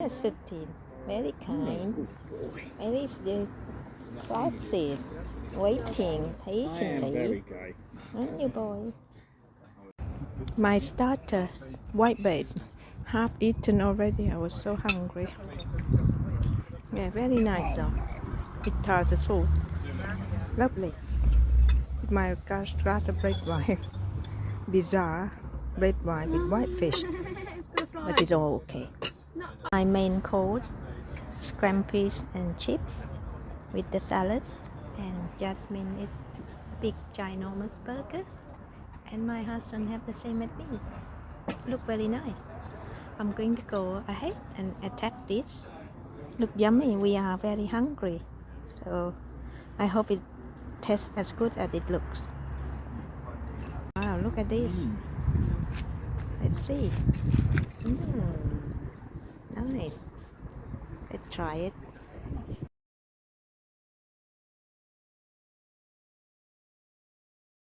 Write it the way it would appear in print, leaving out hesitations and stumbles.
Sutin. Very kind. Good boy. Very classes. Waiting I am patiently. very gay. Aren't you, boy? My starter, white bait, half eaten already. I was so hungry. Yeah, very nice though. It has the soup. Lovely. With my glass of red wine. Bizarre red wine with white fish. But it's all okay. My main course, scrampies and chips with the salads. And Jasmine is big ginormous burger. And my husband have the same as me. Look very nice. I'm going to go ahead and attack this. Look yummy. We are very hungry. So I hope it tastes as good as it looks. Wow, look at this. Let's see. Nice. Let's try it.